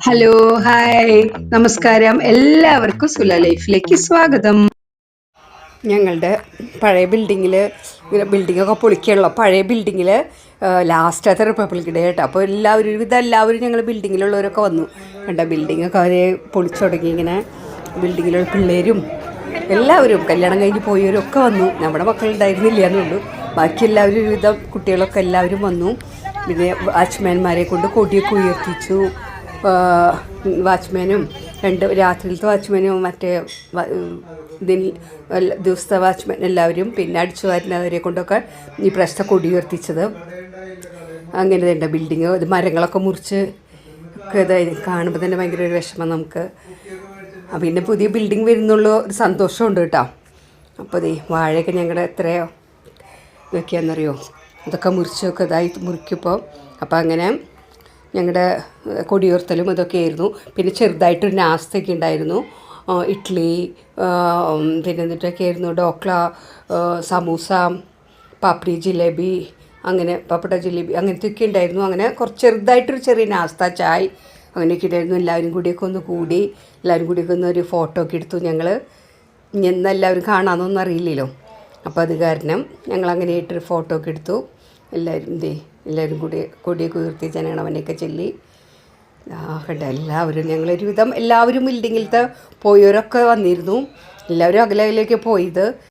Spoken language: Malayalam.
ഹലോ, ഹായ്, നമസ്കാരം. എല്ലാവർക്കും സുല ലൈഫിലേക്ക് സ്വാഗതം. ഞങ്ങളുടെ പഴയ ബിൽഡിങ്ങിൽ ഇങ്ങനെ ബിൽഡിങ്ങൊക്കെ പൊളിക്കുകയുള്ളൂ. പഴയ ബിൽഡിങ്ങിൽ ലാസ്റ്റത്തെ റിപ്പബ്ലിക് ഡേ കേട്ടോ. അപ്പോൾ എല്ലാവരും ഞങ്ങൾ ബിൽഡിങ്ങിലുള്ളവരൊക്കെ വന്നു കണ്ട. ബിൽഡിങ്ങൊക്കെ അവർ പൊളിച്ചു തുടങ്ങി. ഇങ്ങനെ ബിൽഡിങ്ങിലുള്ള പിള്ളേരും എല്ലാവരും കല്യാണം കഴിഞ്ഞ് പോയവരൊക്കെ വന്നു. നമ്മുടെ മക്കളുണ്ടായിരുന്നില്ല എന്നുള്ളൂ. ബാക്കി എല്ലാവരും ഒരുവിധം കുട്ടികളൊക്കെ എല്ലാവരും വന്നു. പിന്നെ വാച്ച്മാൻമാരെ കൊണ്ട് കൊടിയൊക്കെ ഉയർത്തിച്ചു. വാച്ച്മാനും രാത്രിയിലത്തെ വാച്ച്മാനും മറ്റേ ദിവസത്തെ വാച്ച്മാൻ എല്ലാവരും, പിന്നെ അടിച്ചു വാരുന്നവരെ കൊണ്ടൊക്കെ ഈ പ്രാവശ്യത്തെ കൊടി ഉയർത്തിച്ചത്. അങ്ങനെ തന്നെ ബിൽഡിങ് ഇത് മരങ്ങളൊക്കെ മുറിച്ച് ഒക്കെ ഇതായി കാണുമ്പോൾ തന്നെ ഭയങ്കര ഒരു വിഷമം നമുക്ക്. പിന്നെ പുതിയ ബിൽഡിങ് വരുന്നുള്ള ഒരു സന്തോഷമുണ്ട് കേട്ടോ. അപ്പോൾ ഇതേ വാഴയൊക്കെ ഞങ്ങളുടെ എത്രയോ ഇതൊക്കെയാണെന്നറിയോ, അതൊക്കെ മുറിച്ചൊക്കെ ഇതായി മുറിക്കുമ്പോൾ. അപ്പോൾ അങ്ങനെ ഞങ്ങളുടെ കൊടിയുയർത്തലും ഇതൊക്കെ ആയിരുന്നു. പിന്നെ ചെറുതായിട്ടൊരു നാസ്തയൊക്കെ ഉണ്ടായിരുന്നു. ഇഡ്ഡലി, പിന്നെ എന്നിട്ടൊക്കെ ആയിരുന്നു ഡോക്ല, സമൂസ, പാപ്പടി, ജിലേബി, അങ്ങനെ പപ്പട ജിലേബി അങ്ങനത്തെയൊക്കെ ഉണ്ടായിരുന്നു. അങ്ങനെ കുറച്ച് ചെറുതായിട്ടൊരു ചെറിയ നാസ്ത, ചായ് അങ്ങനെയൊക്കെ ഉണ്ടായിരുന്നു. എല്ലാവരും കൂടിയൊക്കെ ഒന്ന് കൂടി എല്ലാവരും കൂടിയൊക്കെ ഒന്ന് ഒരു ഫോട്ടോ ഒക്കെ എടുത്തു. ഞങ്ങൾ എന്നെല്ലാവരും കാണാമെന്നൊന്നും അറിയില്ലല്ലോ. അപ്പോൾ അത് കാരണം ഞങ്ങളങ്ങനെ ആയിട്ടൊരു ഫോട്ടോ ഒക്കെ എടുത്തു. എല്ലാവരും കൂടി കൊടിയൊക്കെ ഉയർത്തി ജനഗണമനയൊക്കെ ചൊല്ലി കണ്ട. എല്ലാവരും ബിൽഡിങ്ങിലത്തെ പോയവരൊക്കെ വന്നിരുന്നു. എല്ലാവരും അകലെ അകലേക്ക് പോയത്.